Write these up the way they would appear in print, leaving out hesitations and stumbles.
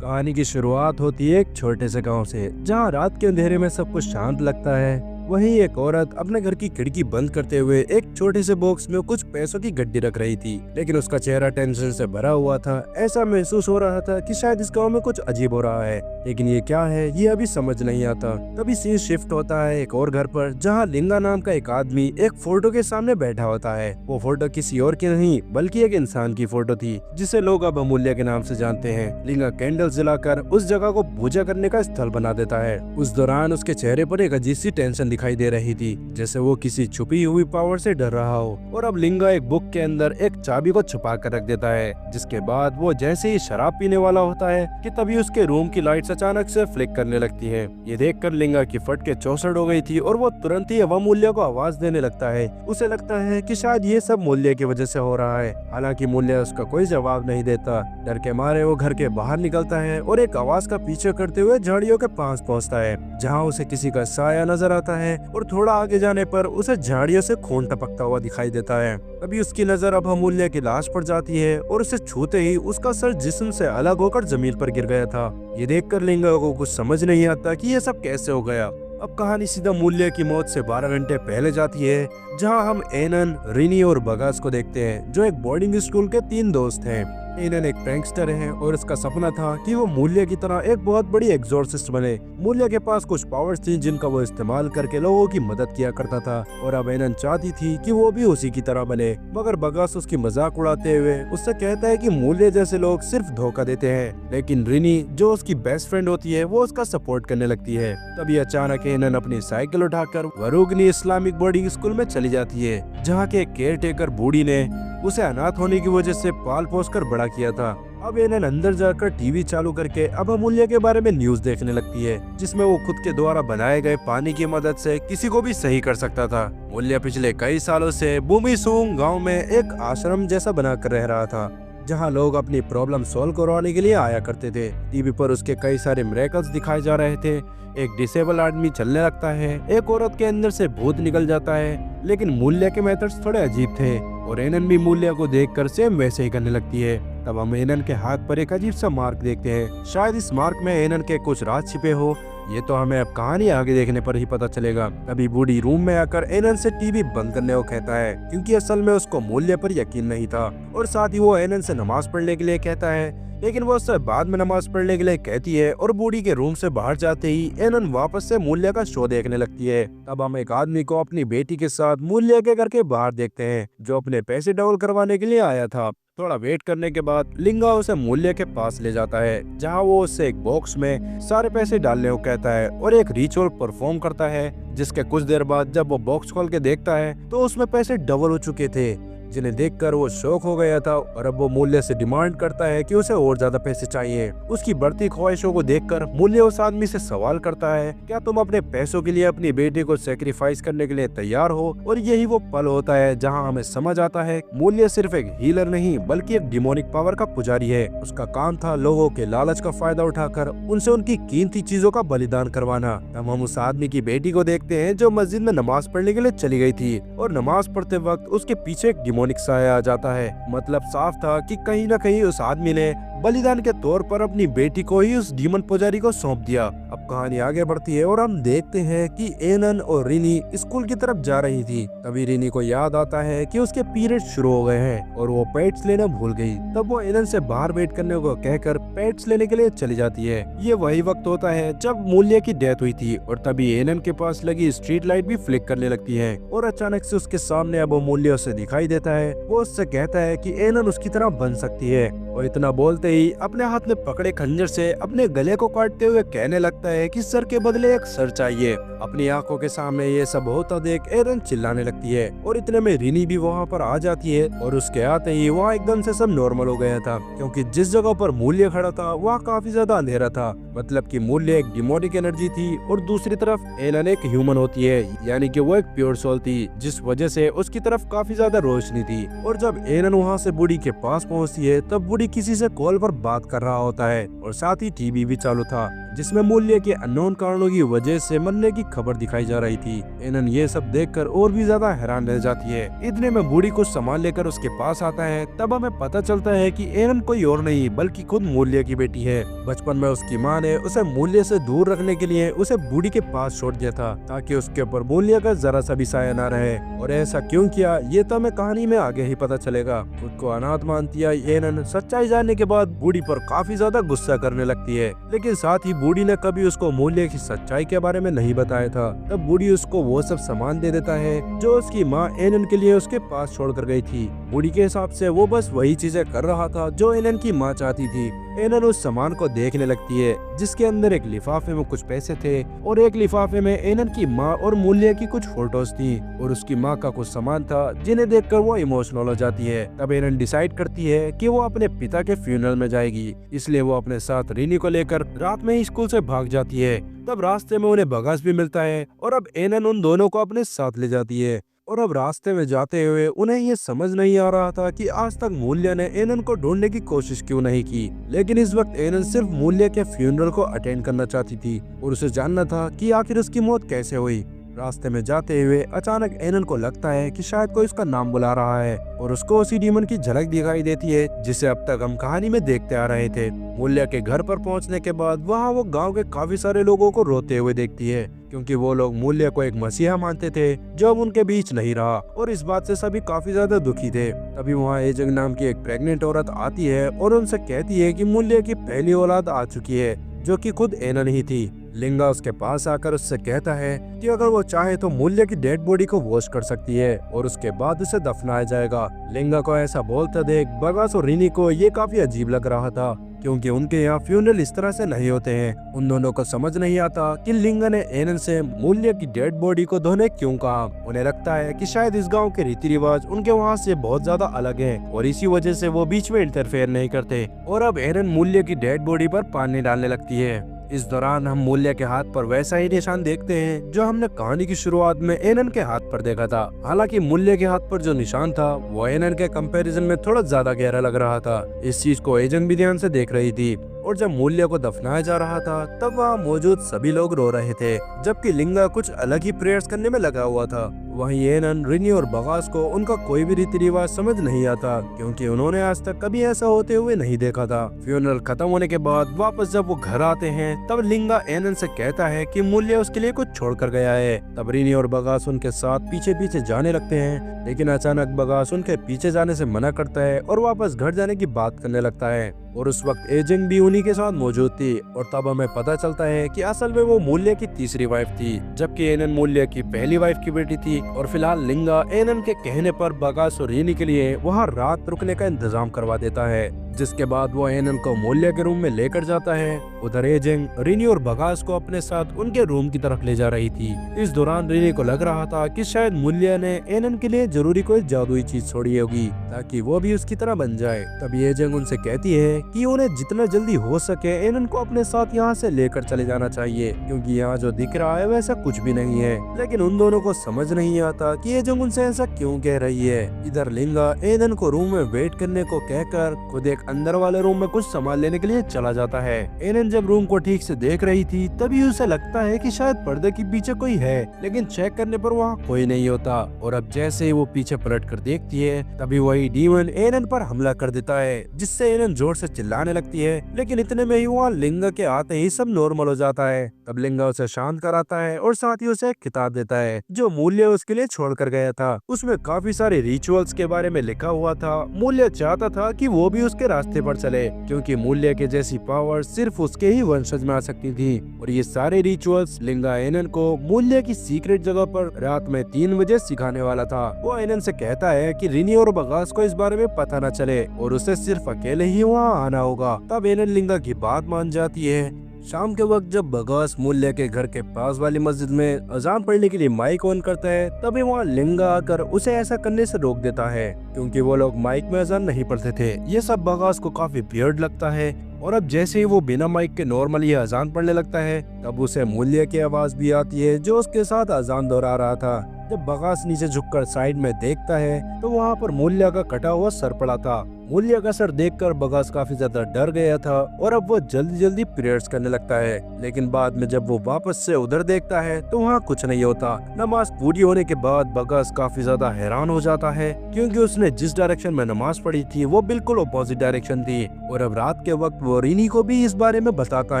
कहानी की शुरुआत होती है एक छोटे से गांव से, जहां रात के अंधेरे में सब कुछ शांत लगता है। वहीं एक औरत अपने घर की खिड़की बंद करते हुए एक छोटे से बॉक्स में कुछ पैसों की गड्डी रख रही थी, लेकिन उसका चेहरा टेंशन से भरा हुआ था। ऐसा महसूस हो रहा था कि शायद इस गांव में कुछ अजीब हो रहा है, लेकिन ये क्या है ये अभी समझ नहीं आता। तभी सीन शिफ्ट होता है एक और घर पर, जहाँ लिंगा नाम का एक आदमी एक फोटो के सामने बैठा होता है। वो फोटो किसी और की नहीं बल्कि एक इंसान की फोटो थी, जिसे लोग अब अमूल्य के नाम से जानते हैं। लिंगा कैंडल जलाकर उस जगह को पूजा करने का स्थल बना देता है। उस दौरान उसके चेहरे पर एक अजीब सी टेंशन दिखाई दे रही थी, जैसे वो किसी छुपी हुई पावर से डर रहा हो। और अब लिंगा एक बुक के अंदर एक चाबी को छुपा कर रख देता है, जिसके बाद वो जैसे ही शराब पीने वाला होता है कि तभी उसके रूम की लाइट्स अचानक से फ्लिक करने लगती है। ये देखकर लिंगा की फट के चौसठ हो गई थी और वो तुरंत ही अमूल्य को आवाज देने लगता है। उसे लगता है कि शायद ये सब मूल्य की वजह से हो रहा है। हालांकि मूल्य उसका कोई जवाब नहीं देता। डर के मारे वो घर के बाहर निकलता है और एक आवाज का पीछे करते हुए झाड़ियों के पास पहुंचता है, जहां उसे किसी का साया नजर आता है। और थोड़ा आगे जाने पर उसे झाड़ियों से खून टपकता हुआ दिखाई देता है। तभी उसकी नजर अब अमूल्य की लाश पर जाती है और उसे छूते ही उसका सर जिस्म से अलग होकर जमीन पर गिर गया था। ये देखकर लिंगा को कुछ समझ नहीं आता कि ये सब कैसे हो गया। अब कहानी सीधा मूल्य की मौत से 12 घंटे पहले जाती है, जहां हम एनन, रिनी और बगास को देखते हैं, जो एक बोर्डिंग स्कूल के 3 दोस्त हैं। एनन एक प्रैंकस्टर है और उसका सपना था कि वो मूल्य की तरह एक बहुत बड़ी एग्जॉर्सिस्ट बने। मूल्य के पास कुछ पावर्स थी जिनका वो इस्तेमाल करके लोगों की मदद किया करता था, और अब एनन चाहती थी कि वो भी उसी की तरह बने। मगर बगास उसकी मजाक उड़ाते हुए उससे कहता है कि मूल्य जैसे लोग सिर्फ धोखा देते हैं, लेकिन रिनी जो उसकी बेस्ट फ्रेंड होती है वो उसका सपोर्ट करने लगती है। तभी अचानक एनन अपनी साइकिल उठाकर वरुगनी इस्लामिक बोर्डिंग स्कूल में चली जाती है, जहाँ के केयर टेकर बूढ़ी ने उसे अनाथ होने की वजह से पाल पोस कर बड़ा किया था। अब एनन अंदर जाकर टीवी चालू करके अब अमूल्य के बारे में न्यूज देखने लगती है, जिसमें वो खुद के द्वारा बनाए गए पानी की मदद से किसी को भी सही कर सकता था। मूल्य पिछले कई सालों से बुमिसूंग गांव में एक आश्रम जैसा बनाकर रह रहा था, जहां लोग अपनी प्रॉब्लम सॉल्व करवाने के लिए आया करते थे। टीवी पर उसके कई सारे मिरेकल्स दिखाए जा रहे थे। एक डिसेबल आदमी चलने लगता है, एक औरत के अंदर से भूत निकल जाता है, लेकिन मूल्य के मेथड्स थोड़े अजीब थे और एनन भी मूल्य को देखकर सेम वैसे ही करने लगती है। तब हम एनन के हाथ पर एक अजीब सा मार्क देखते हैं। शायद इस मार्क में एनन के कुछ राज छिपे हो, ये तो हमें अब कहानी आगे देखने पर ही पता चलेगा। तभी बूढ़ी रूम में आकर एनन से टीवी बंद करने को कहता है, क्योंकि असल में उसको मूल्य पर यकीन नहीं था। और साथ ही वो एनन से नमाज पढ़ने के लिए कहता है, लेकिन वो उससे बाद में नमाज पढ़ने के लिए कहती है। और बूढ़ी के रूम से बाहर जाते ही एनन वापस से मूल्य का शो देखने लगती है। तब हम एक आदमी को अपनी बेटी के साथ मूल्य के घर के बाहर देखते हैं, जो अपने पैसे डबल करवाने के लिए आया था। थोड़ा वेट करने के बाद लिंगा उसे मूल्य के पास ले जाता है, जहां वो उससे एक बॉक्स में सारे पैसे डालने को कहता है और एक रिचुअल परफॉर्म करता है, जिसके कुछ देर बाद जब वो बॉक्स खोल के देखता है तो उसमें पैसे डबल हो चुके थे, जिन्हें देखकर वो शॉक हो गया था। और अब वो मूल्य से डिमांड करता है कि उसे और ज्यादा पैसे चाहिए। उसकी बढ़ती ख्वाहिशों को देखकर मूल्य उस आदमी से सवाल करता है, क्या तुम अपने पैसों के लिए अपनी बेटी को सेक्रीफाइस करने के लिए तैयार हो? और यही वो पल होता है जहां हमें समझ आता है मूल्य सिर्फ एक हीलर नहीं बल्कि एक डिमोनिक पावर का पुजारी है। उसका काम था लोगों के लालच का फायदा उठाकर उनसे उनकी कीमती चीजों का बलिदान करवाना। तब हम उस आदमी की बेटी को देखते हैं, जो मस्जिद में नमाज पढ़ने के लिए चली गई थी, और नमाज पढ़ते वक्त उसके पीछे एक डिमोनिक साया आ जाता है। मतलब साफ था कि कहीं न कहीं उस आदमी ने बलिदान के तौर पर अपनी बेटी को ही उस डीमन पुजारी को सौंप दिया। अब कहानी आगे बढ़ती है और हम देखते हैं कि एनन और रिनी स्कूल की तरफ जा रही थी। तभी रिनी को याद आता है कि उसके पीरियड शुरू हो गए हैं और वो पेट्स लेना भूल गई। तब वो एनन से बाहर वेट करने को कहकर पेट्स लेने के लिए चली जाती है। ये वही वक्त होता है जब मूल्य की डेथ हुई थी, और तभी एनन के पास लगी स्ट्रीट लाइट भी फ्लिक करने लगती है और अचानक से उसके सामने अब मूल्य उसे दिखाई देता है। वो उससे कहता है कि एनन उसकी तरह बन सकती है, और इतना बोलते ही अपने हाथ में पकड़े खंजर से अपने गले को काटते हुए कहने लगता है कि सर के बदले एक सर चाहिए। अपनी आंखों के सामने ये सब होता देख एरन चिल्लाने लगती है, और इतने में रिनी भी वहाँ पर आ जाती है। और उसके आते ही वहाँ एकदम से सब नॉर्मल हो गया था, क्योंकि जिस जगह पर मूल्य खड़ा था वहाँ काफी ज्यादा अंधेरा था। मतलब कि मूल्य एक डिमोनिक एनर्जी थी और दूसरी तरफ एलन एक ह्यूमन होती है, यानी कि वो एक प्योर सोल थी, जिस वजह से उसकी तरफ काफी ज्यादा रोशनी थी। और जब एलन वहाँ से बूढ़ी के पास पहुँचती है, तब बूढ़ी किसी से कॉल पर बात कर रहा होता है और साथ ही टीवी भी चालू था। जिसमें मूल्य के अननोन कारणों की वजह से मरने की खबर दिखाई जा रही थी। एनन ये सब देखकर और भी ज्यादा हैरान रह जाती है। इतने में बूढ़ी कुछ सामान लेकर उसके पास आता है। तब हमें पता चलता है कि एनन कोई और नहीं बल्कि खुद मूल्य की बेटी है। बचपन में उसकी माँ ने उसे मूल्य से दूर रखने के लिए उसे बूढ़ी के पास छोड़ दिया था, ताकि उसके ऊपर मूल्य का जरा सा भी साया न रहे। और ऐसा क्यों किया ये तो हमें कहानी में आगे ही पता चलेगा। खुद को अनाथ मानती है एनन सच्चाई जानने के बाद बूढ़ी पर काफी ज्यादा गुस्सा करने लगती है, लेकिन साथ ही बूढ़ी ने कभी उसको मूल्य की सच्चाई के बारे में नहीं बताया था। तब बूढ़ी उसको वो सब सामान दे देता है जो उसकी माँ एनन के लिए उसके पास छोड़ कर गई थी। बूढ़ी के हिसाब से वो बस वही चीजें कर रहा था जो एनन की माँ चाहती थी। एनन उस सामान को देखने लगती है जिसके अंदर एक लिफाफे में कुछ पैसे थे और एक लिफाफे में एनन की माँ और मूल्य की कुछ फोटोज थी और उसकी माँ का कुछ सामान था जिन्हें देखकर वो इमोशनल हो जाती है। तब एनन डिसाइड करती है कि वो अपने पिता के फ्यूनरल में जाएगी, इसलिए वो अपने साथ रिनी को लेकर रात में ही स्कूल से भाग जाती है। तब रास्ते में उन्हें बगास भी मिलता है और अब एनन उन दोनों को अपने साथ ले जाती है। और अब रास्ते में जाते हुए उन्हें ये समझ नहीं आ रहा था कि आज तक मूल्य ने एनन को ढूंढने की कोशिश क्यों नहीं की, लेकिन इस वक्त एनन सिर्फ मूल्य के फ्यूनरल को अटेंड करना चाहती थी और उसे जानना था कि आखिर उसकी मौत कैसे हुई। रास्ते में जाते हुए अचानक एनन को लगता है कि शायद कोई उसका नाम बुला रहा है और उसको उसी डीमन की झलक दिखाई देती है जिसे अब तक हम कहानी में देखते आ रहे थे। मूल्य के घर पर पहुंचने के बाद वहां वो गांव के काफी सारे लोगों को रोते हुए देखती है, क्योंकि वो लोग मूल्य को एक मसीहा मानते थे जो अब उनके बीच नहीं रहा और इस बात से सभी काफी ज्यादा दुखी थे। तभी वहाँ एजंग नाम की एक प्रेग्नेंट औरत आती है और उनसे कहती है कि मूल्य की पहली औलाद आ चुकी है, जो कि खुद एनन ही थी। लिंगा उसके पास आकर उससे कहता है कि अगर वो चाहे तो मूल्य की डेड बॉडी को वॉश कर सकती है और उसके बाद उसे दफनाया जाएगा। लिंगा को ऐसा बोलते देख बगास और रिनी को ये काफी अजीब लग रहा था, क्योंकि उनके यहाँ फ्यूनरल इस तरह से नहीं होते हैं। उन दोनों को समझ नहीं आता कि लिंगा ने एनन से मूल्य की डेड बॉडी को धोने क्यों कहा। उन्हें लगता है कि शायद इस गांव के रीति रिवाज उनके वहाँ से बहुत ज्यादा अलग हैं और इसी वजह से वो बीच में इंटरफेयर नहीं करते। और अब एनन मूल्य की डेड बॉडी पर पानी डालने लगती है। इस दौरान हम मूल्य के हाथ पर वैसा ही निशान देखते हैं जो हमने कहानी की शुरुआत में एनन के हाथ पर देखा था। हालांकि मूल्य के हाथ पर जो निशान था वो एनन के कंपैरिजन में थोड़ा ज्यादा गहरा लग रहा था। इस चीज को एजंग भी ध्यान से देख रही थी और जब मूल्य को दफनाया जा रहा था तब वहाँ मौजूद सभी लोग रो रहे थे, जबकि लिंगा कुछ अलग ही प्रेयर्स करने में लगा हुआ था। वहीं एनन, रिनी और बगास को उनका कोई भी रीति रिवाज समझ नहीं आता, क्योंकि उन्होंने आज तक कभी ऐसा होते हुए नहीं देखा था। फ्यूनरल खत्म होने के बाद वापस जब वो घर आते हैं तब लिंगा एनन से कहता है कि मूल्य उसके लिए कुछ छोड़ कर गया है। तब रिनी और बगास उनके साथ पीछे पीछे जाने लगते हैं, लेकिन अचानक बगास उनके पीछे जाने से मना करता है और वापस घर जाने की बात करने लगता है। और उस वक्त एजिंग भी उन्हीं के साथ मौजूद थी और तब हमें पता चलता है कि असल में वो मूल्य की तीसरी वाइफ थी, जबकि एनन मूल्य की पहली वाइफ की बेटी थी। और फिलहाल लिंगा एनन के कहने पर बगास और रिनी के लिए वहाँ रात रुकने का इंतजाम करवा देता है, जिसके बाद वो एनन को मूल्य के रूम में लेकर जाता है। उधर एजिंग रिनी और बगास को अपने साथ उनके रूम की तरफ ले जा रही थी। इस दौरान रिनी को लग रहा था कि शायद मूल्य ने एनन के लिए जरूरी कोई जादुई चीज छोड़ी होगी ताकि वो भी उसकी तरह बन जाए। तभी एजिंग उनसे कहती है कि उन्हें जितना जल्दी हो सके एनन को अपने साथ यहाँ से लेकर चले जाना चाहिए, क्योंकि यहाँ जो दिख रहा है वैसा कुछ भी नहीं है। लेकिन उन दोनों को समझ नहीं आता कि एजिंग उनसे ऐसा क्यों कह रही है। इधर लिंगा एनन को रूम में वेट करने को कहकर खुद एक अंदर वाले रूम में कुछ सामान लेने के लिए चला जाता है। एनन जब रूम को ठीक से देख रही थी तभी उसे लगता है कि शायद पर्दे के पीछे कोई है, लेकिन चेक करने पर वहाँ कोई नहीं होता। और अब जैसे ही वो पीछे पलट कर देखती है तभी वही डीमन एनन पर हमला कर देता है, जिससे एनन जोर से चिल्लाने लगती है। लेकिन इतने में ही वहाँ लिंगा के आते ही सब नॉर्मल हो जाता है। तब लिंगा उसे शांत कराता है और साथ ही उसे एक किताब देता है जो मूल्य उसके लिए छोड़ कर गया था। उसमें काफी सारे रिचुअल्स के बारे में लिखा हुआ था। मूल्य चाहता था कि वो भी उसके रास्ते पर चले, क्योंकि मूल्य के जैसी पावर सिर्फ उसके ही वंशज में आ सकती थी। और ये सारे रिचुअल्स लिंगा एनन को मूल्य की सीक्रेट जगह पर रात में 3 बजे सिखाने वाला था। वो एनन से कहता है कि रिनी और बगास को इस बारे में पता न चले और उसे सिर्फ अकेले ही वहाँ आना होगा। तब एनन लिंगा की बात मान जाती है। शाम के वक्त जब बगास मूल्य के घर के पास वाली मस्जिद में अजान पढ़ने के लिए माइक ऑन करता है तभी वहाँ लिंगा आकर उसे ऐसा करने से रोक देता है, क्योंकि वो लोग माइक में अजान नहीं पढ़ते थे। ये सब बगास को काफी वियर्ड लगता है और अब जैसे ही वो बिना माइक के नॉर्मली अजान पढ़ने लगता है तब उसे मूल्य की आवाज भी आती है जो उसके साथ अजान दोहरा रहा था। जब बगास नीचे झुककर साइड में देखता है तो वहाँ पर मूल्य का कटा हुआ सर पड़ा था। मूल्य का सर देखकर बगास काफी ज्यादा डर गया था और अब वो जल्दी जल्दी प्रेयर्स करने लगता है। लेकिन बाद में जब वो वापस से उधर देखता है तो वहाँ कुछ नहीं होता। नमाज पूरी होने के बाद बगास काफी ज्यादा हैरान हो जाता है, क्योंकि उसने जिस डायरेक्शन में नमाज पढ़ी थी वो बिल्कुल अपोजिट डायरेक्शन थी। और अब रात के वक्त वो रीनी को भी इस बारे में बताता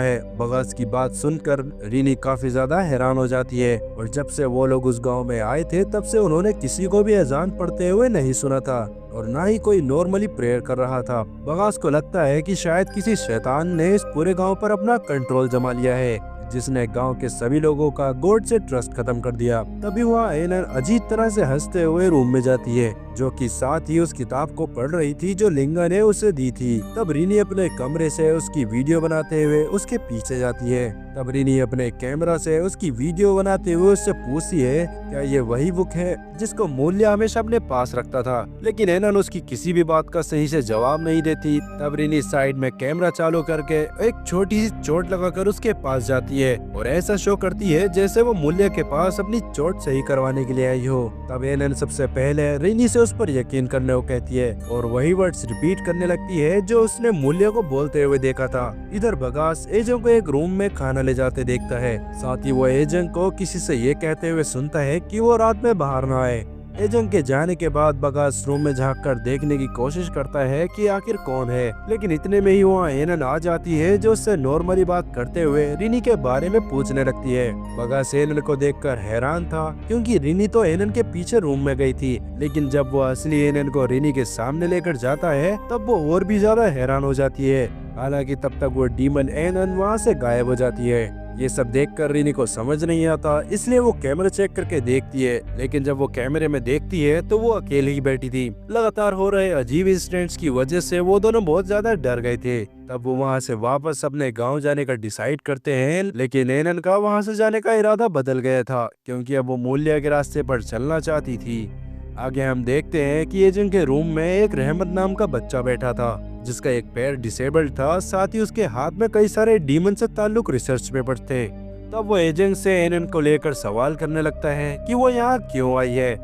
है। बगास की बात सुनकर रीनी काफी ज्यादा हैरान हो जाती है, और जब से वो लोग उस गाँव में आए थे तब से उन्होंने किसी को भी अजान पढ़ते हुए नहीं सुना था, और ना ही कोई नॉर्मली प्रेयर कर रहा था। बगास को लगता है कि शायद किसी शैतान ने इस पूरे गांव पर अपना कंट्रोल जमा लिया है, जिसने गांव के सभी लोगों का गॉड से ट्रस्ट खत्म कर दिया। तभी वहाँ एनन अजीब तरह से हंसते हुए रूम में जाती है, जो कि साथ ही उस किताब को पढ़ रही थी जो लिंगा ने उसे दी थी। तब रीनी अपने कमरे से उसकी वीडियो बनाते हुए उसके पीछे जाती है। तब रीनी अपने कैमरा से उसकी वीडियो बनाते हुए उससे पूछती है क्या ये वही बुक है जिसको मूल्य हमेशा अपने पास रखता था। लेकिन एनन उसकी किसी भी बात का सही से जवाब नहीं देती। तब रीनी साइड में कैमरा चालू करके एक छोटी सी चोट लगाकर उसके पास जाती है और ऐसा शो करती है जैसे वो मूल्य के पास अपनी चोट सही करवाने के लिए आई हो। तब एनन सबसे पहले रीनी से उस पर यकीन करने को कहती है और वही वर्ड्स रिपीट करने लगती है जो उसने मूल्य को बोलते हुए देखा था। इधर बगास एजेंट को एक रूम में खाना ले जाते देखता है। साथ ही वो एजेंट को किसी से ये कहते हुए सुनता है कि वो रात में बाहर ना आए। एजेंट के जाने के बाद बगास रूम में झांक कर देखने की कोशिश करता है कि आखिर कौन है, लेकिन इतने में ही वहाँ एनन आ जाती है जो उससे नॉर्मली बात करते हुए रिनी के बारे में पूछने लगती है। बगास एनन को देखकर हैरान था, क्योंकि रिनी तो एनन के पीछे रूम में गई थी, लेकिन जब वो असली एनन को रिनी के सामने लेकर जाता है तब वो और भी ज्यादा हैरान हो जाती है। हालांकि तब तक वो डीमन एनन वहाँ से गायब हो जाती है। ये सब देखकर रीनी को समझ नहीं आता, इसलिए वो कैमरा चेक करके देखती है। लेकिन जब वो कैमरे में देखती है तो वो अकेले ही बैठी थी। लगातार हो रहे अजीब इंसिडेंट्स की वजह से वो दोनों बहुत ज्यादा डर गए थे। तब वो वहाँ से वापस अपने गांव जाने का डिसाइड करते हैं, लेकिन एनन का वहाँ से जाने का इरादा बदल गया था, क्योंकि अब वो मूल्य के रास्ते पर चलना चाहती थी। आगे हम देखते हैं कि एजेंट के रूम में एक रहमत नाम का बच्चा बैठा था, जिसका एक पैर डिसेबल्ड था। साथ ही उसके हाथ में कई सारे डीमन से ताल्लुक रिसर्च पेपर्स थे। तब वो एजेंट से एनन को लेकर सवाल करने लगता है कि वो यहाँ क्यों आई है।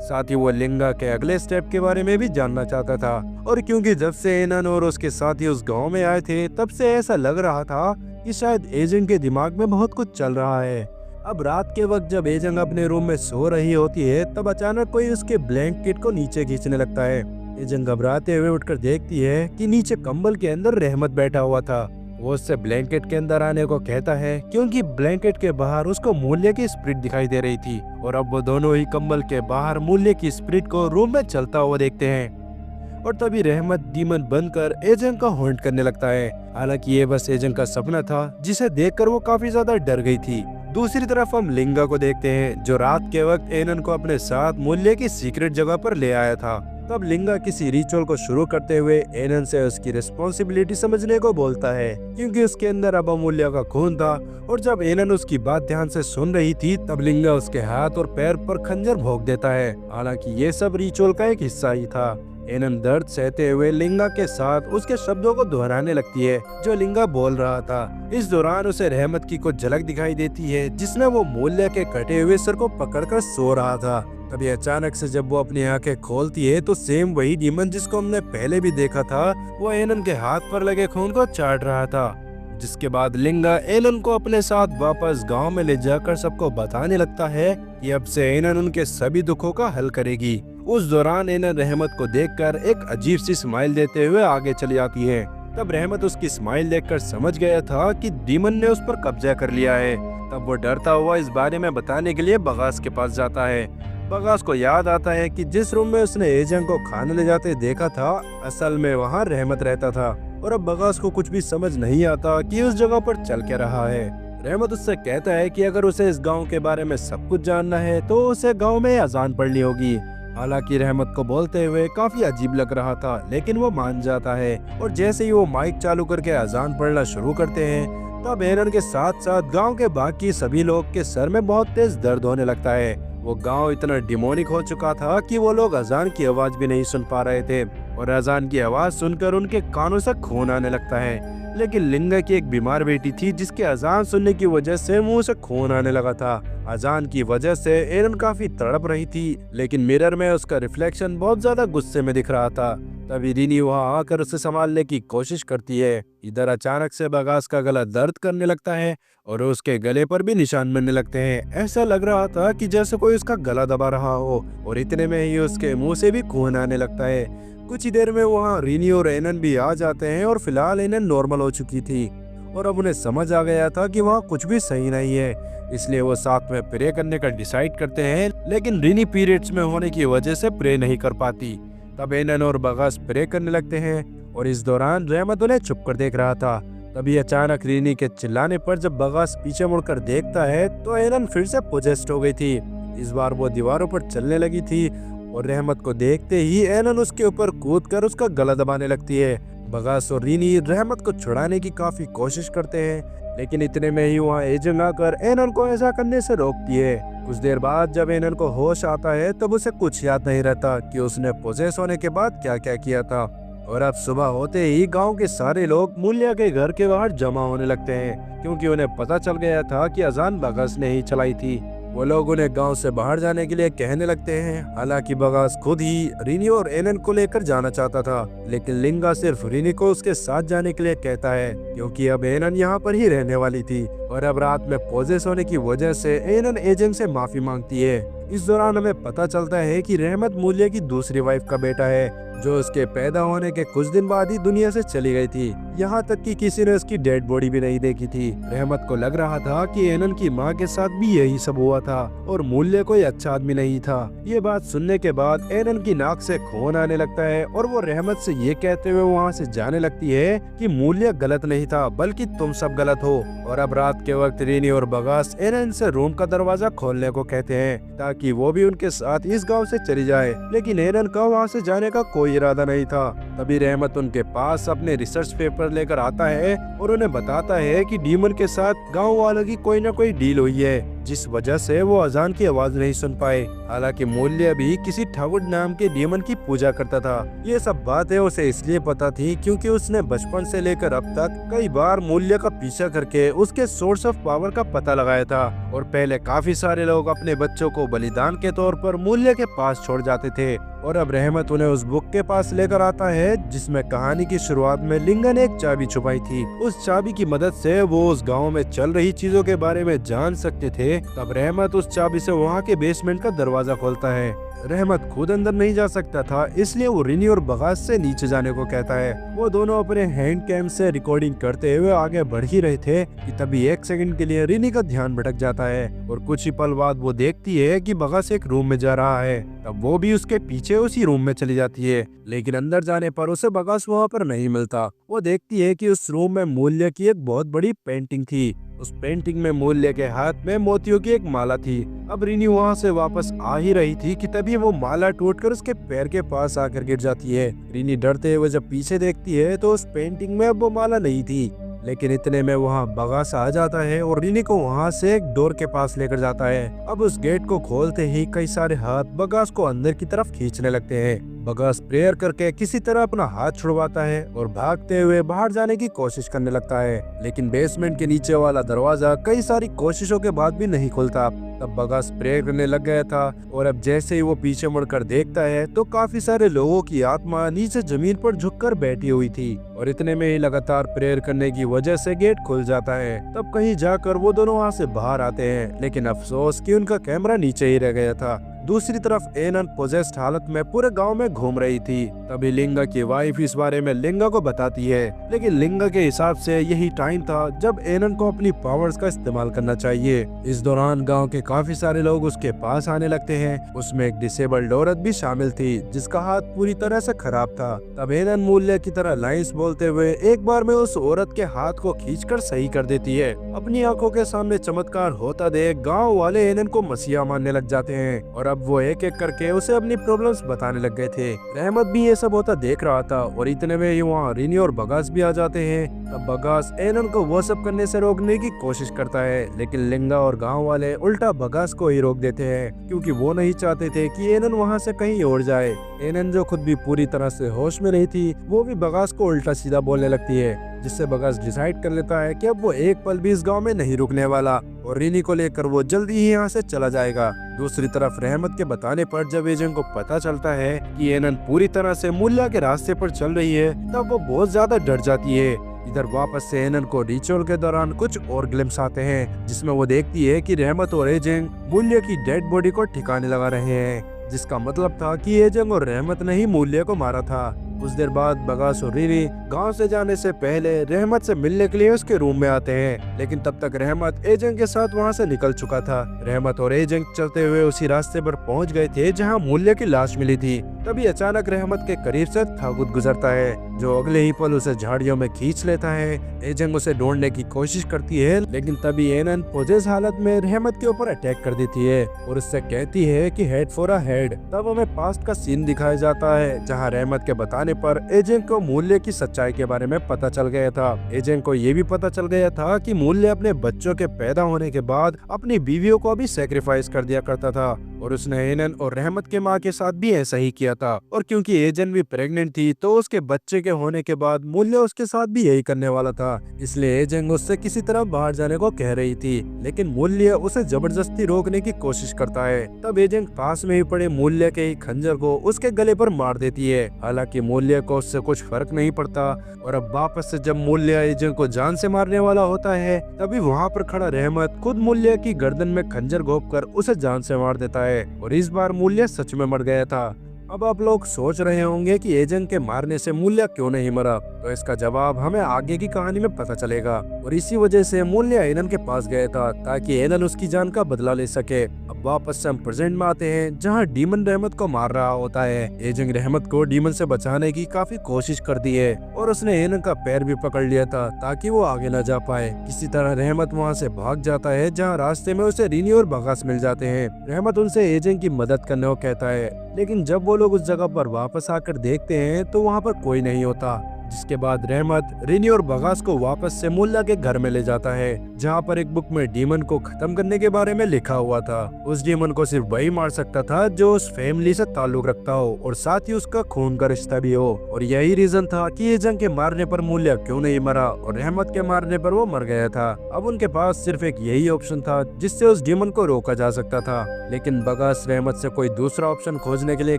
साथ ही वो लिंगा के अगले स्टेप के बारे में भी जानना चाहता था, और क्योंकि जब से एनन और उसके साथी उस गांव में आए थे तब से ऐसा लग रहा था कि शायद एजेंट के दिमाग में बहुत कुछ चल रहा है। अब रात के वक्त जब एजेंट अपने रूम में सो रही होती है तब अचानक कोई उसके ब्लैंकेट को नीचे खींचने लगता है। एजेंट घबराते हुए उठकर देखती है कि नीचे कंबल के अंदर रहमत बैठा हुआ था। वो उससे ब्लैंकेट के अंदर आने को कहता है, क्योंकि ब्लैंकेट के बाहर उसको मूल्य की स्पिरिट दिखाई दे रही थी, और अब वो दोनों ही कंबल के बाहर मूल्य की स्पिरिट को रूम में चलता हुआ देखते हैं। और तभी रहमत डीमन बनकर एजेंट का हॉन्ट करने लगता है। हालांकि ये बस एजेंट का सपना था, जिसे देखकर वो काफी ज्यादा डर गई थी। दूसरी तरफ हम लिंगा को देखते हैं, जो रात के वक्त एनन को अपने साथ मूल्य की सीक्रेट जगह पर ले आया था। तब लिंगा किसी रिचुअल को शुरू करते हुए एनन से उसकी रिस्पॉन्सिबिलिटी समझने को बोलता है, क्योंकि उसके अंदर अब अमूल्य का खून था। और जब एनन उसकी बात ध्यान से सुन रही थी तब लिंगा उसके हाथ और पैर पर खंजर भोंक देता है। हालांकि ये सब रिचुअल का एक हिस्सा ही था। एनन दर्द सहते हुए लिंगा के साथ उसके शब्दों को दोहराने लगती है जो लिंगा बोल रहा था। इस दौरान उसे रहमत की कुछ झलक दिखाई देती है, जिसमें वो मूल्य के कटे हुए सर को पकड़कर सो रहा था। तभी अचानक से जब वो अपनी आंखें खोलती है तो सेम वही डीमन जिसको हमने पहले भी देखा था, वो एनन के हाथ पर लगे खून को चाट रहा था। जिसके बाद लिंगा एनन को अपने साथ वापस गांव में ले जाकर सबको बताने लगता है कि अब से एनन उनके सभी दुखों का हल करेगी। उस दौरान एनन रहमत को देखकर एक अजीब सी स्माइल देते हुए आगे चली जाती है। तब रहमत उसकी स्माइल देखकर समझ गया था कि डीमन ने उस पर कब्जा कर लिया है। तब वो डरता हुआ इस बारे में बताने के लिए बगास के पास जाता है। बगास को याद आता है कि जिस रूम में उसने एजेंट को खाना ले जाते देखा था, असल में वहाँ रहमत रहता था। और अब बगास को कुछ भी समझ नहीं आता कि उस जगह पर चल क्या रहा है। रहमत उससे कहता है कि अगर उसे इस गांव के बारे में सब कुछ जानना है तो उसे गांव में अजान पढ़नी होगी। हालांकि रहमत को बोलते हुए काफी अजीब लग रहा था, लेकिन वो मान जाता है। और जैसे ही वो माइक चालू करके अजान पढ़ना शुरू करते हैं तब एनन के साथ साथ गांव के बाकी सभी लोग के सर में बहुत तेज दर्द होने लगता है। वो गांव इतना डिमोनिक हो चुका था कि वो लोग अजान की आवाज भी नहीं सुन पा रहे थे, और अजान की आवाज सुनकर उनके कानों से खून आने लगता है। लेकिन लिंगा की एक बीमार बेटी थी जिसके अजान सुनने की वजह से मुंह से खून आने लगा था। अजान की वजह से एरन काफी तड़प रही थी, लेकिन मिरर में उसका रिफ्लेक्शन बहुत ज्यादा गुस्से में दिख रहा था। तभी रिनी वहां आकर उसे संभालने की कोशिश करती है। इधर अचानक से बगास का गला दर्द करने लगता है और उसके गले पर भी निशान बनने लगते हैं। ऐसा लग रहा था कि जैसे कोई उसका गला दबा रहा हो, और इतने में ही उसके मुंह से भी खून आने लगता है। कुछ ही देर में वहाँ रिनी और एनन भी आ जाते हैं और फिलहाल एनन नॉर्मल हो चुकी थी और अब उन्हें समझ आ गया था कि वहाँ कुछ भी सही नहीं है, इसलिए वो साथ में प्रे करने का डिसाइड करते हैं। लेकिन रिनी पीरियड्स में होने की वजह से प्रे नहीं कर पाती। तब एनन और बगास प्रे करने लगते हैं और इस दौरान रहमत उन्हें छुप कर देख रहा था। तभी अचानक रिनी के चिल्लाने पर जब बगास पीछे मुड़कर देखता है तो एनन फिर से पोजेस्ड हो गई थी। इस बार वो दीवारों पर चलने लगी थी और रहमत को देखते ही एनन उसके ऊपर कूदकर उसका गला दबाने लगती है। बगास और रीनी रहमत को छुड़ाने की काफी कोशिश करते हैं, लेकिन इतने में ही वहाँ एजेंट आकर एनन को ऐसा करने से रोकती है। कुछ देर बाद जब एनन को होश आता है तब उसे कुछ याद नहीं रहता कि उसने पोजेस होने के बाद क्या क्या किया था। और अब सुबह होते ही गांव के सारे लोग मूल्या के घर के बाहर जमा होने लगते हैं, क्योंकि उन्हें पता चल गया था कि अजान बगास ने ही चलाई थी। वो लोग उन्हें गांव से बाहर जाने के लिए कहने लगते हैं। हालांकि बगास खुद ही रिनी और एनन को लेकर जाना चाहता था, लेकिन लिंगा सिर्फ रिनी को उसके साथ जाने के लिए कहता है, क्योंकि अब एनन यहाँ पर ही रहने वाली थी। और अब रात में पोजेस होने की वजह से एनन एजेंट से माफी मांगती है। इस दौरान हमें पता चलता है कि रहमत मूल्या की दूसरी वाइफ का बेटा है, जो उसके पैदा होने के कुछ दिन बाद ही दुनिया से चली गई थी। यहाँ तक कि किसी ने उसकी डेड बॉडी भी नहीं देखी थी। रहमत को लग रहा था कि एनन की माँ के साथ भी यही सब हुआ था और मूल्य कोई अच्छा आदमी नहीं था। ये बात सुनने के बाद एनन की नाक से खून आने लगता है और वो रहमत से ये कहते हुए वहाँ से जाने लगती है कि मूल्य गलत नहीं था, बल्कि तुम सब गलत हो। और अब रात के वक्त रीनी और बगास एनन से रूम का दरवाजा खोलने को कहते हैं ताकि वो भी उनके साथ इस गाँव से चली जाए, लेकिन एनन का वहाँ से जाने का कोई इरादा नहीं था। तभी रहमत उनके पास अपने रिसर्च पेपर लेकर आता है और उन्हें बताता है कि डीमन के साथ गांव वालों की कोई ना कोई डील हुई है, जिस वजह से वो अजान की आवाज नहीं सुन पाए। हालांकि मूल्य भी किसी ठाकुर नाम के डीमन की पूजा करता था। ये सब बातें उसे इसलिए पता थी क्योंकि उसने बचपन से लेकर अब तक कई बार मूल्य का पीछा करके उसके सोर्स ऑफ पावर का पता लगाया था, और पहले काफी सारे लोग अपने बच्चों को बलिदान के तौर पर मूल्य के पास छोड़ जाते थे। और अब रहमत उन्हें उस बुक के पास लेकर आता है जिसमें कहानी की शुरुआत में लिंगा ने एक चाबी छुपाई थी। उस चाबी की मदद से वो उस गांव में चल रही चीजों के बारे में जान सकते थे। तब रहमत उस चाबी से वहाँ के बेसमेंट का दरवाजा खोलता है। रहमत खुद अंदर नहीं जा सकता था, इसलिए वो रिनी और बगास से नीचे जाने को कहता है। वो दोनों अपने हैंड कैम से रिकॉर्डिंग करते हुए आगे बढ़ ही रहे थे कि तभी एक सेकंड के लिए रिनी का ध्यान भटक जाता है और कुछ ही पल बाद वो देखती है कि बगास एक रूम में जा रहा है। तब वो भी उसके पीछे उसी रूम में चली जाती है, लेकिन अंदर जाने पर उसे बगास वहाँ पर नहीं मिलता। वो देखती है कि उस रूम में मूल्य की एक बहुत बड़ी पेंटिंग थी। उस पेंटिंग में मूल्य के हाथ में मोतियों की एक माला थी। अब रिनी वहाँ से वापस आ ही रही थी कि तभी वो माला टूटकर उसके पैर के पास आकर गिर जाती है। रिनी डरते हुए जब पीछे देखती है तो उस पेंटिंग में अब वो माला नहीं थी, लेकिन इतने में वहाँ बगास आ जाता है और रिनी को वहाँ से एक डोर के पास लेकर जाता है। अब उस गेट को खोलते ही कई सारे हाथ बगास को अंदर की तरफ खींचने लगते हैं। बगास प्रेयर करके किसी तरह अपना हाथ छुड़वाता है और भागते हुए बाहर जाने की कोशिश करने लगता है, लेकिन बेसमेंट के नीचे वाला दरवाजा कई सारी कोशिशों के बाद भी नहीं खुलता। तब बगास प्रेयर करने लग गया था और अब जैसे ही वो पीछे मुड़कर देखता है तो काफी सारे लोगों की आत्मा नीचे जमीन पर झुककर बैठी हुई थी, और इतने में ही लगातार प्रेयर करने की वजह से गेट खुल जाता है। तब कहीं जाकर वो दोनों वहाँ से बाहर आते हैं, लेकिन अफसोस कि उनका कैमरा नीचे ही रह गया था। दूसरी तरफ एनन पोजेस्ड हालत में पूरे गांव में घूम रही थी। तभी लिंगा की वाइफ इस बारे में लिंगा को बताती है, लेकिन लिंगा के हिसाब से यही टाइम था जब एनन को अपनी पावर्स का इस्तेमाल करना चाहिए। इस दौरान गांव के काफी सारे लोग उसके पास आने लगते हैं। उसमें एक डिसेबल्ड औरत भी शामिल थी जिसका हाथ पूरी तरह से खराब था। तब एनन मूल्य की तरह लाइंस बोलते हुए एक बार में उस औरत के हाथ को खींचकर सही कर देती है। अपनी आंखों के सामने चमत्कार होता देख गाँव वाले एनन को मसीहा मानने लग जाते हैं, और अब वो एक एक करके उसे अपनी प्रॉब्लम्स बताने लग गए थे। रहमत भी ये सब होता देख रहा था और इतने में ही वहाँ रिनी और बगास भी आ जाते हैं। तब बगास एनन को वो सब करने से रोकने की कोशिश करता है, लेकिन लिंगा और गांव वाले उल्टा बगास को ही रोक देते हैं क्योंकि वो नहीं चाहते थे कि एनन वहाँ से कहीं और जाए। एनन जो खुद भी पूरी तरह से होश में नहीं थी, वो भी बगास को उल्टा सीधा बोलने लगती है, जिससे बगास डिसाइड कर लेता है कि अब वो एक पल भी इस गांव में नहीं रुकने वाला और रिनी को लेकर वो जल्दी ही यहाँ से चला जाएगा। दूसरी तरफ रहमत के बताने पर जब एजेंट को पता चलता है कि एनन पूरी तरह से मुल्ला के रास्ते पर चल रही है, तब वो बहुत ज्यादा डर जाती है। इधर वापस से एनन को रिचुअल के दौरान कुछ और ग्लिम्स आते हैं, जिसमें वो देखती है कि रहमत और एजेंट मूल्य की डेड बॉडी को ठिकाने लगा रहे हैं, जिसका मतलब था कि एजेंट और रहमत ने ही मूल्य को मारा था। कुछ देर बाद बगास और रिनी गांव से जाने से पहले रहमत से मिलने के लिए उसके रूम में आते हैं, लेकिन तब तक रहमत एजेंट के साथ वहां से निकल चुका था। रहमत और एजेंट चलते हुए उसी रास्ते पर पहुंच गए थे जहां मूल्य की लाश मिली थी। तभी अचानक रहमत के करीब से थागुत गुजरता है, जो अगले ही पल उसे झाड़ियों में खींच लेता है। एजेंट उसे ढूंढने की कोशिश करती है, लेकिन तभी एनन पोजेस हालत में रहमत के ऊपर अटैक कर देती है और उससे कहती है कि हेड फॉर अ हेड। तब हमें पास्ट का सीन दिखाया जाता है जहां रहमत के बताने पर एजेंट को मूल्य की सच्चाई के बारे में पता चल गया था। एजेंट को ये भी पता चल गया था कि मूल्य अपने बच्चों के पैदा होने के बाद अपनी बीवियों को भी सेक्रीफाइस कर दिया करता था और उसने एनन और रहमत के माँ के साथ भी ऐसा ही किया था। और क्योंकि एजेंट भी प्रेग्नेंट थी, तो उसके बच्चे के होने के बाद मूल्य उसके साथ भी यही करने वाला था। इसलिए एजेंट उससे किसी तरह बाहर जाने को कह रही थी, लेकिन मूल्य उसे जबरदस्ती रोकने की कोशिश करता है। तब एजेंट पास में ही पड़े मूल्य के ही खंजर को उसके गले पर मार देती है। हालांकि मूल्य को उससे कुछ फर्क नहीं पड़ता और अब वापस से जब मूल्य एजेंट को जान से मारने वाला होता है, तभी वहाँ पर खड़ा रहमत खुद मूल्य की गर्दन में खंजर घोंप कर उसे जान से मार देता है और इस बार मूल्य सच में मर गया था। अब आप लोग सोच रहे होंगे कि एजेंट के मारने से मूल्य क्यों नहीं मरा, तो इसका जवाब हमें आगे की कहानी में पता चलेगा। और इसी वजह से मूल्य एनन के पास गया था ताकि एनन उसकी जान का बदला ले सके। अब वापस से हम प्रेजेंट में आते हैं जहां डीमन रहमत को मार रहा होता है। एजेंट रहमत को डीमन से बचाने की काफी कोशिश करती है और उसने एनन का पैर भी पकड़ लिया था ताकि वो आगे न जा पाए। किसी तरह रहमत वहाँ से भाग जाता है, जहाँ रास्ते में उसे रिनी और बगास मिल जाते हैं। रहमत उनसे एजेंट की मदद करने को कहता है, लेकिन जब वो लोग उस जगह पर वापस आकर देखते हैं तो वहाँ पर कोई नहीं होता। जिसके बाद रहमत रिनी और बगास को वापस से मुल्ला के घर में ले जाता है, जहाँ पर एक बुक में डीमन को खत्म करने के बारे में लिखा हुआ था। उस डीमन को सिर्फ वही मार सकता था जो उस फैमिली से ताल्लुक रखता हो और साथ ही उसका खून का रिश्ता भी हो। और यही रीजन था कि एजेंट के मारने पर मूल्य क्यों नहीं मरा और रहमत के मारने पर वो मर गया था। अब उनके पास सिर्फ एक यही ऑप्शन था जिससे उस डीमन को रोका जा सकता था, लेकिन बगास रहमत से कोई दूसरा ऑप्शन खोजने के लिए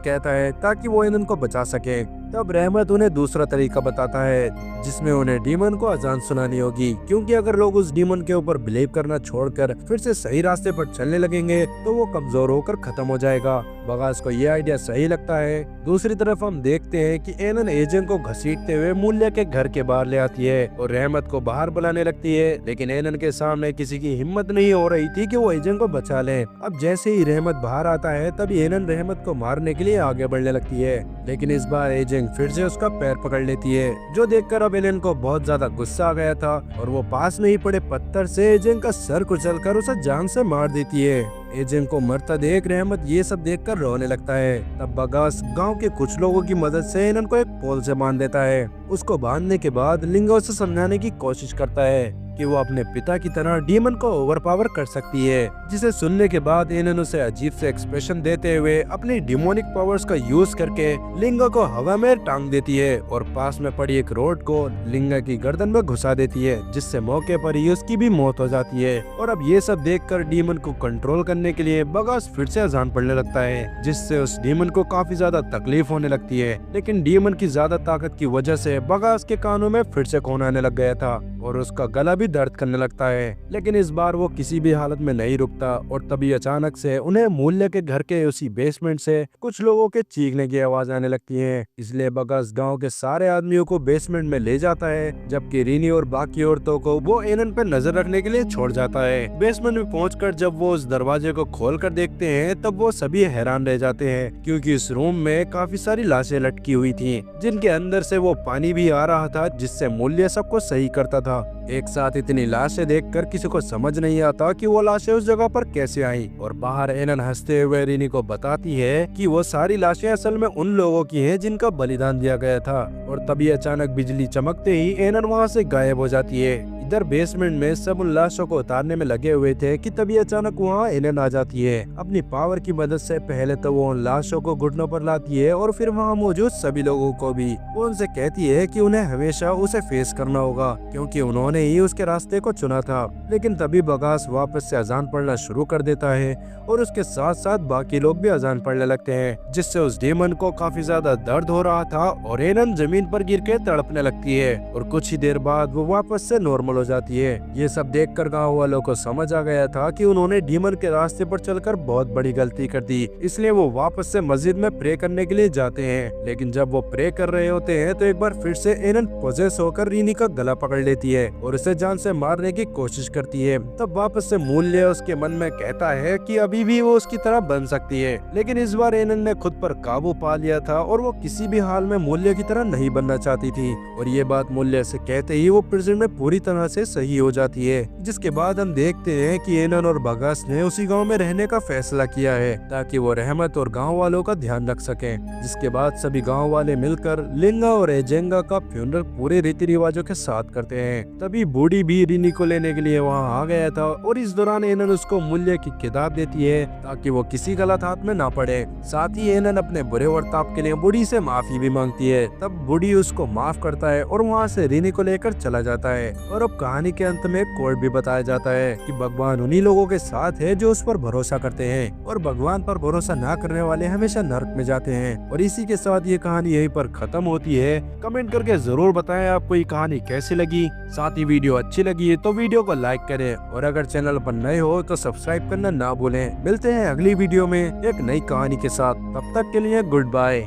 कहता है ताकि वो एनन को बचा सके। तब रहमत उन्हें दूसरा तरीका बताता है जिसमें उन्हें डीमन को अजान सुनानी होगी, क्योंकि अगर लोग उस डीमन के ऊपर बिलीव करना छोड़कर फिर से सही रास्ते पर चलने लगेंगे तो वो कमजोर होकर खत्म हो जाएगा। बगास को ये आइडिया सही लगता है। दूसरी तरफ हम देखते हैं कि एनन एजेंट को घसीटते हुए मूल्य के घर के बाहर ले आती है और रहमत को बाहर बुलाने लगती है, लेकिन एनन के सामने किसी की हिम्मत नहीं हो रही थी कि वो एजेंट को बचा ले। अब जैसे ही रहमत बाहर आता है तभी एनन रहमत को मारने के लिए आगे बढ़ने लगती है, लेकिन इस बार एजेंट फिर से उसका पैर पकड़ लेती है, जो देखकर अब एलन को बहुत ज्यादा गुस्सा आ गया था और वो पास में ही पड़े पत्थर से एजेंट का सर कुचलकर उसे जान से मार देती है। एजेंट को मरता देख रहमत ये सब देखकर रोने लगता है। तब बगास गांव के कुछ लोगों की मदद से एनन को एक पोल से बांध देता है। उसको बांधने के बाद लिंगा उसे समझाने की कोशिश करता है कि वो अपने पिता की तरह डीमन को ओवरपावर कर सकती है, जिसे सुनने के बाद एनन उसे अजीब से एक्सप्रेशन देते हुए अपनी डिमोनिक पावर्स का यूज करके लिंगा को हवा में टांग देती है और पास में पड़ी एक रोड को लिंगा की गर्दन में घुसा देती है, जिससे मौके पर ही उसकी भी मौत हो जाती है। और अब ये सब देखकर डीमन को कंट्रोल करने के लिए बगास फिर से अजान पढ़ने लगता है, जिससे उस डीमन को काफी ज्यादा तकलीफ होने लगती है। लेकिन डीमन की ज्यादा ताकत की वजह से बगास के कानों में फिर से खून आने लग गया था और उसका गला भी दर्द करने लगता है। लेकिन इस बार वो किसी भी हालत में नहीं रुकता और तभी अचानक से उन्हें मूल्य के घर के उसी बेसमेंट से कुछ लोगों के चीखने की आवाज आने लगती है। इसलिए बगास गांव के सारे आदमियों को बेसमेंट में ले जाता है, जबकि रीनी और बाकी औरतों को वो एनन पे नजर रखने के लिए छोड़ जाता है। बेसमेंट में पहुंचकर जब वो उस दरवाजे को खोल कर देखते हैं तब वो सभी हैरान रह जाते हैं, क्योंकि इस रूम में काफी सारी लाशें लटकी हुई थी, जिनके अंदर से वो पानी भी आ रहा था जिससे मूल्य सबको सही करता था। एक साथ साथ इतनी लाशें देखकर किसी को समझ नहीं आता कि वो लाशें उस जगह पर कैसे आई। और बाहर एनन हंसते हुए रिनी को बताती है कि वो सारी लाशें असल में उन लोगों की हैं जिनका बलिदान दिया गया था। और तभी अचानक बिजली चमकते ही एनन वहाँ से गायब हो जाती है। इधर बेसमेंट में सब उन लाशों को उतारने में लगे हुए थे कि तभी अचानक वहाँ एनन आ जाती है। अपनी पावर की मदद से पहले तो वो उन लाशों को घुटनों पर लाती है और फिर वहाँ मौजूद सभी लोगों को भी। वो उनसे कहती है कि उन्हें हमेशा उसे फेस करना होगा क्योंकि उन्होंने ही उसके रास्ते को चुना था। लेकिन तभी बगास वापस से अजान पढ़ना शुरू कर देता है और उसके साथ साथ बाकी लोग भी अजान पढ़ने लगते हैं, जिससे उस डेमन को काफी ज्यादा दर्द हो रहा था और एनन जमीन पर गिर के तड़पने लगती है। और कुछ ही देर बाद वो वापस से नॉर्मल हो जाती है। ये सब देखकर गांव वालों को समझ आ गया था कि उन्होंने डीमन के रास्ते पर चलकर बहुत बड़ी गलती कर दी, इसलिए वो वापस से मस्जिद में प्रे करने के लिए जाते हैं। लेकिन जब वो प्रे कर रहे होते हैं तो एक बार फिर से एनन पोजेस होकर रीनी का गला पकड़ लेती है और उसे जान से मारने की कोशिश करती है। तब वापस से मूल्य उसके मन में कहता है कि अभी भी वो उसकी तरह बन सकती है, लेकिन इस बार एनन ने खुद पर काबू पा लिया था और वो किसी भी हाल में मूल्य की तरह नहीं बनना चाहती थी। और ये बात मूल्य से कहते ही वो प्रिजन में पूरी तरह से सही हो जाती है। जिसके बाद हम देखते हैं कि एनन और बगास ने उसी गांव में रहने का फैसला किया है ताकि वो रहमत और गांव वालों का ध्यान रख सकें। जिसके बाद सभी गांव वाले मिलकर लिंगा और एजेंगा का फ्यूनरल पूरे रीति रिवाजों के साथ करते हैं। तभी बूढ़ी भी रिनी को लेने के लिए वहां आ गया था और इस दौरान एनन उसको मूल्य की किताब देती है ताकि वो किसी गलत हाथ में ना पड़े। साथ ही एनन अपने बुरे वर्ताव के लिए बूढ़ी से माफी भी मांगती है। तब बूढ़ी उसको माफ करता है और वहाँ से रिनी को लेकर चला जाता है। और अब कहानी के अंत में कोड भी बताया जाता है कि भगवान उन्हीं लोगों के साथ है जो उस पर भरोसा करते हैं और भगवान पर भरोसा न करने वाले हमेशा नरक में जाते हैं। और इसी के साथ ये कहानी यहीं पर खत्म होती है। कमेंट करके जरूर बताएं आपको ये कहानी कैसी लगी। साथ ही वीडियो अच्छी लगी है तो वीडियो को लाइक करें और अगर चैनल पर नए हो तो सब्सक्राइब करना ना भूलें। मिलते हैं अगली वीडियो में एक नई कहानी के साथ, तब तक के लिए गुड बाय।